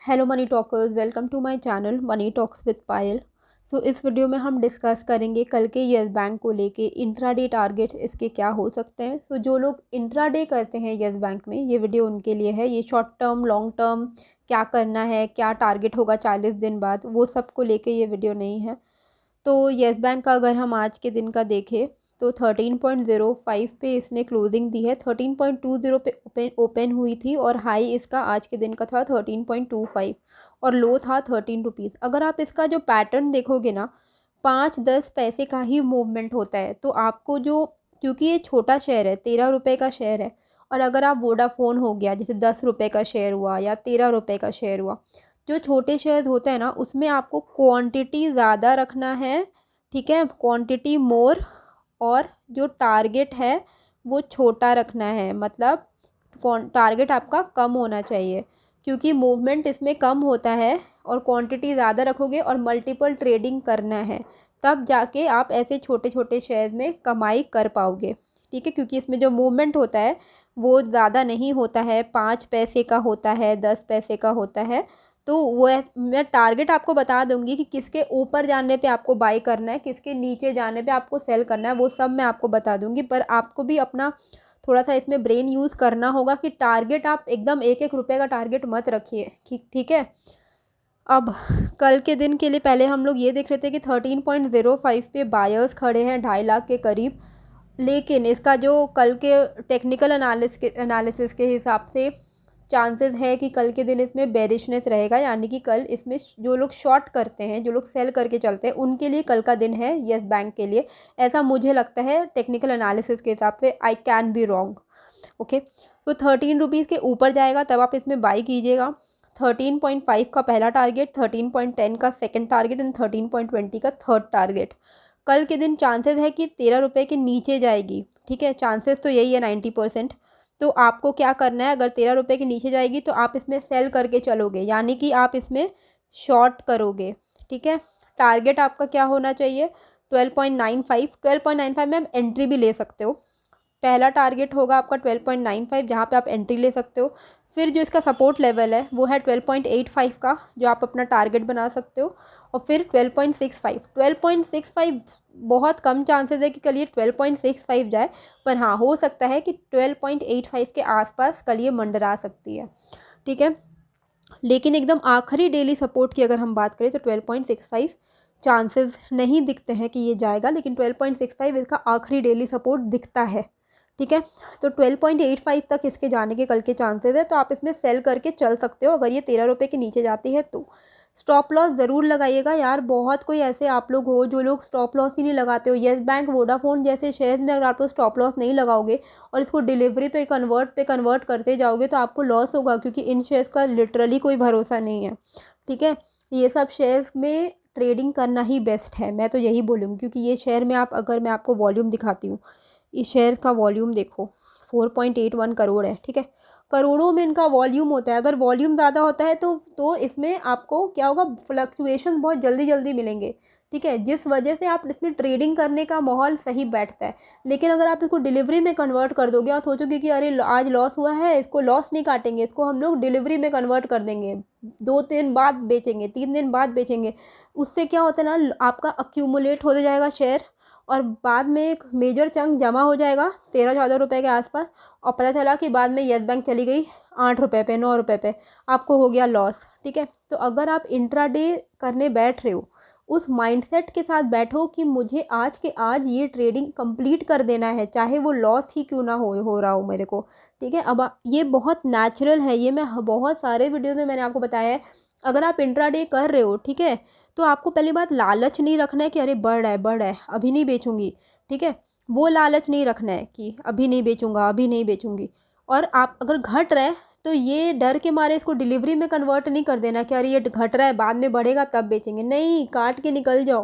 Hello money talkers, welcome to my channel money talks with Payal. इस video में हम discuss करेंगे कल के येस बैंक को लेके इंट्राडे टारगेट इसके क्या हो सकते हैं। जो लोग इंट्राडे करते हैं येस बैंक में, ये वीडियो उनके लिए है। ये शॉर्ट टर्म लॉन्ग टर्म क्या करना है, क्या टारगेट होगा 40 दिन बाद, वो सब को लेके ये वीडियो नहीं है। तो येस बैंक का अगर हम आज के दिन का देखें तो 13.05 पे इसने क्लोजिंग दी है। 13.20 पे ओपन हुई थी और हाई इसका आज के दिन का था 13.25 और लो था 13 रुपीज़। अगर आप इसका जो पैटर्न देखोगे ना, 5-10 पैसे का ही मूवमेंट होता है। तो आपको जो, क्योंकि ये छोटा शेयर है, 13 रुपये का शेयर है, और अगर आप वोडाफोन हो गया जैसे 10 रुपये का शेयर हुआ या 13 रुपये का शेयर हुआ, जो छोटे शेयर होते हैं ना, उसमें आपको क्वांटिटी ज़्यादा रखना है, ठीक है, क्वांटिटी मोर, और जो टारगेट है वो छोटा रखना है। मतलब टारगेट आपका कम होना चाहिए, क्योंकि मूवमेंट इसमें कम होता है और क्वांटिटी ज़्यादा रखोगे और मल्टीपल ट्रेडिंग करना है, तब जाके आप ऐसे छोटे छोटे शेयर में कमाई कर पाओगे, ठीक है। क्योंकि इसमें जो मूवमेंट होता है वो ज़्यादा नहीं होता है, 5 पैसे का होता है, 10 पैसे का होता है। तो वो मैं टारगेट आपको बता दूंगी कि किसके ऊपर जाने पे आपको बाई करना है, किसके नीचे जाने पे आपको सेल करना है, वो सब मैं आपको बता दूंगी। पर आपको भी अपना थोड़ा सा इसमें ब्रेन यूज़ करना होगा कि टारगेट आप एकदम 1-1 रुपये का टारगेट मत रखिए, ठीक है। अब कल के दिन के लिए पहले हम लोग ये देख रहे थे कि 13.05 पे बायर्स खड़े हैं 2.5 लाख के करीब। लेकिन इसका जो कल के टेक्निकल एनालिसिस के हिसाब से चांसेस है कि कल के दिन इसमें बेरिशनेस रहेगा, यानी कि कल इसमें जो लोग शॉर्ट करते हैं, जो लोग सेल करके चलते हैं, उनके लिए कल का दिन है येस बैंक के लिए। ऐसा मुझे लगता है टेक्निकल एनालिसिस के हिसाब से। I can be wrong, okay. तो 13 रुपीज़ के ऊपर जाएगा तब आप इसमें बाई कीजिएगा। 13.5 का पहला टारगेट, 13.10 का सेकंड टारगेट एंड 13.20 का थर्ड टारगेट। कल के दिन चांसेस है कि 13 रुपये के नीचे जाएगी, ठीक है। चांसेस तो यही है 90%। तो आपको क्या करना है, अगर 13 रुपये के नीचे जाएगी तो आप इसमें सेल करके चलोगे, यानी कि आप इसमें शॉर्ट करोगे, ठीक है। टारगेट आपका क्या होना चाहिए, 12.95। 12.95 में आप एंट्री भी ले सकते हो। पहला टारगेट होगा आपका 12.95, जहाँ पे आप एंट्री ले सकते हो। फिर जो इसका सपोर्ट लेवल है वो है 12.85 का, जो आप अपना टारगेट बना सकते हो। और फिर 12.65। 12.65 बहुत कम चांसेस है कि कल ये 12.65 जाए, पर हाँ, हो सकता है कि 12.85 के आसपास कल ये मंडरा सकती है, ठीक है। लेकिन एकदम आखिरी डेली सपोर्ट की अगर हम बात करें तो 12.65 चांसेस नहीं दिखते हैं कि ये जाएगा, लेकिन 12.65 इसका आखिरी डेली सपोर्ट दिखता है, ठीक है। तो 12.85 तक इसके जाने के कल के चांसेस है, तो आप इसमें सेल करके चल सकते हो अगर ये 13 रुपये के नीचे जाती है तो। स्टॉप लॉस ज़रूर लगाइएगा यार। बहुत कोई ऐसे आप लोग हो जो लोग स्टॉप लॉस ही नहीं लगाते हो। येस बैंक, वोडाफोन जैसे शेयर में अगर आप लोग स्टॉप लॉस नहीं लगाओगे और इसको डिलीवरी पे कन्वर्ट करते जाओगे तो आपको लॉस होगा, क्योंकि इन शेयर्स का लिटरली कोई भरोसा नहीं है, ठीक है। ये सब शेयर्स में ट्रेडिंग करना ही बेस्ट है, मैं तो यही बोलूँगी। क्योंकि ये शेयर में आप, अगर मैं आपको वॉल्यूम दिखाती हूँ, इस शेयर का वॉल्यूम देखो 4.81 करोड़ है, ठीक है। करोड़ों में इनका वॉल्यूम होता है। अगर वॉल्यूम ज़्यादा होता है तो इसमें आपको क्या होगा, फ्लक्चुएशन बहुत जल्दी जल्दी मिलेंगे, ठीक है, जिस वजह से आप इसमें ट्रेडिंग करने का माहौल सही बैठता है। लेकिन अगर आप इसको डिलीवरी में कन्वर्ट कर दोगे और सोचोगे कि अरे आज लॉस हुआ है, इसको लॉस नहीं काटेंगे, इसको हम लोग डिलीवरी में कन्वर्ट कर देंगे, 2 दिन बाद बेचेंगे, 3 दिन बाद बेचेंगे, उससे क्या होता है ना, आपका अक्यूमुलेट होते जाएगा शेयर और बाद में एक मेजर चंक जमा हो जाएगा 13-14 रुपये के आसपास। और पता चला कि बाद में येस बैंक चली गई 8 रुपये पे, 9 रुपये पे, आपको हो गया लॉस, ठीक है। तो अगर आप इंट्राडे करने बैठ रहे हो, उस माइंडसेट के साथ बैठो कि मुझे आज के आज ये ट्रेडिंग कंप्लीट कर देना है, चाहे वो लॉस ही क्यों ना हो रहा हो मेरे को, ठीक है। अब ये बहुत नेचुरल है, ये मैं बहुत सारे वीडियोज़ में मैंने आपको बताया है। अगर आप इंट्राडे कर रहे हो, ठीक है, तो आपको पहली बात लालच नहीं रखना है कि अरे बढ़ रहा है अभी नहीं बेचूंगी, ठीक है। वो लालच नहीं रखना है कि अभी नहीं बेचूंगा, अभी नहीं बेचूंगी। और आप अगर घट रहा है तो ये डर के मारे इसको डिलीवरी में कन्वर्ट नहीं कर देना कि अरे ये घट रहा है बाद में बढ़ेगा तब बेचेंगे, नहीं, काट के निकल जाओ,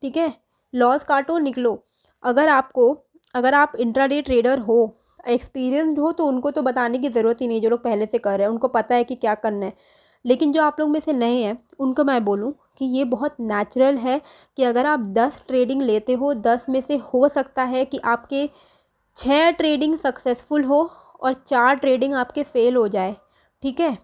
ठीक है। लॉस काटो, निकलो। अगर आप इंट्राडे ट्रेडर हो, एक्सपीरियंसड हो, तो उनको तो बताने की ज़रूरत ही नहीं। जो लोग पहले से कर रहे हैं उनको पता है कि क्या करना है। लेकिन जो आप लोग में से नए हैं उनको मैं बोलूँ कि ये बहुत नेचुरल है कि अगर आप 10 ट्रेडिंग लेते हो, 10 में से हो सकता है कि आपके 6 ट्रेडिंग सक्सेसफुल हो और 4 ट्रेडिंग आपके फेल हो जाए, ठीक है।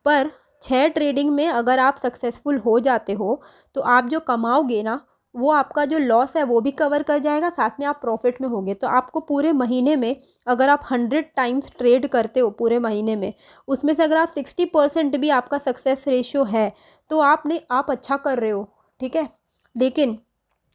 पर 6 ट्रेडिंग में अगर आप सक्सेसफुल हो जाते हो तो आप जो कमाओगे ना, वो आपका जो लॉस है वो भी कवर कर जाएगा, साथ में आप प्रॉफिट में होगे। तो आपको पूरे महीने में अगर आप 100 टाइम्स ट्रेड करते हो पूरे महीने में, उसमें से अगर आप 60% भी आपका सक्सेस रेशियो है तो आप अच्छा कर रहे हो, ठीक है। लेकिन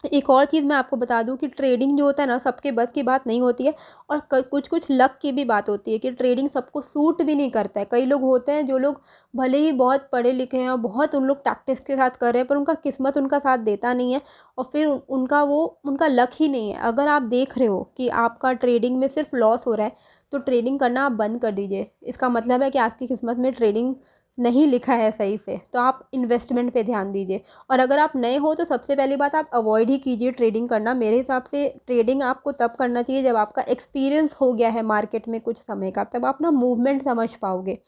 एक और चीज़ मैं आपको बता दूं कि ट्रेडिंग जो होता है ना, सबके बस की बात नहीं होती है। और कुछ कुछ लक की भी बात होती है कि ट्रेडिंग सबको सूट भी नहीं करता है। कई लोग होते हैं जो लोग भले ही बहुत पढ़े लिखे हैं और बहुत उन लोग टैक्टिक्स के साथ कर रहे हैं, पर उनका किस्मत उनका साथ देता नहीं है और फिर उनका लक ही नहीं है। अगर आप देख रहे हो कि आपका ट्रेडिंग में सिर्फ लॉस हो रहा है तो ट्रेडिंग करना आप बंद कर दीजिए। इसका मतलब है कि आपकी किस्मत में ट्रेडिंग नहीं लिखा है सही से, तो आप इन्वेस्टमेंट पे ध्यान दीजिए। और अगर आप नए हो तो सबसे पहली बात आप अवॉइड ही कीजिए ट्रेडिंग करना। मेरे हिसाब से ट्रेडिंग आपको तब करना चाहिए जब आपका एक्सपीरियंस हो गया है मार्केट में कुछ समय का, तब आप ना मूवमेंट समझ पाओगे।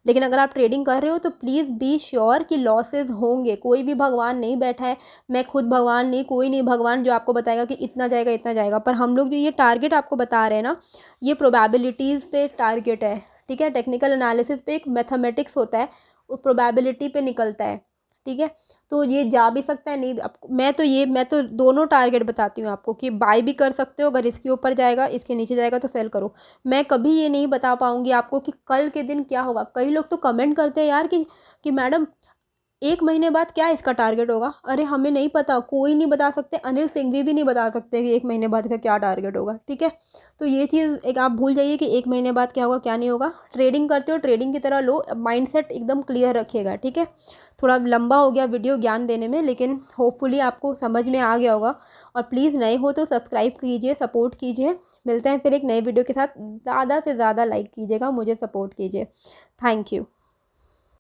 लेकिन अगर आप ट्रेडिंग कर रहे हो तो प्लीज़ बी श्योर कि लॉसेज होंगे। कोई भी भगवान नहीं बैठा है, मैं खुद भगवान नहीं, कोई नहीं भगवान जो आपको बताएगा कि इतना जाएगा इतना जाएगा। पर हम लोग जो ये टारगेट आपको बता रहे हैं ना, ये प्रोबेबिलिटीज़ पे टारगेट है, ठीक है। टेक्निकल एनालिसिस पे एक मैथमेटिक्स होता है, वो प्रोबेबिलिटी पे निकलता है, ठीक है। तो ये जा भी सकता है, नहीं अब मैं तो दोनों टारगेट बताती हूँ आपको कि बाय भी कर सकते हो। अगर इसके ऊपर जाएगा, इसके नीचे जाएगा तो सेल करो। मैं कभी ये नहीं बता पाऊँगी आपको कि कल के दिन क्या होगा। कई लोग तो कमेंट करते हैं यार कि मैडम 1 महीने बाद क्या इसका टारगेट होगा। अरे हमें नहीं पता, कोई नहीं बता सकते, अनिल सिंघवी भी नहीं बता सकते कि 1 महीने बाद इसका क्या टारगेट होगा, ठीक है। तो ये चीज़ एक आप भूल जाइए कि 1 महीने बाद क्या होगा क्या नहीं होगा। ट्रेडिंग करते हो ट्रेडिंग की तरह लो, माइंडसेट एकदम क्लियर रखिएगा, ठीक है। थोड़ा लंबा हो गया वीडियो ज्ञान देने में, लेकिन होपफुली आपको समझ में आ गया होगा। और प्लीज़ नए हो तो सब्सक्राइब कीजिए, सपोर्ट कीजिए। मिलते हैं फिर एक नए वीडियो के साथ। ज़्यादा से ज़्यादा लाइक कीजिएगा, मुझे सपोर्ट कीजिए। Thank you.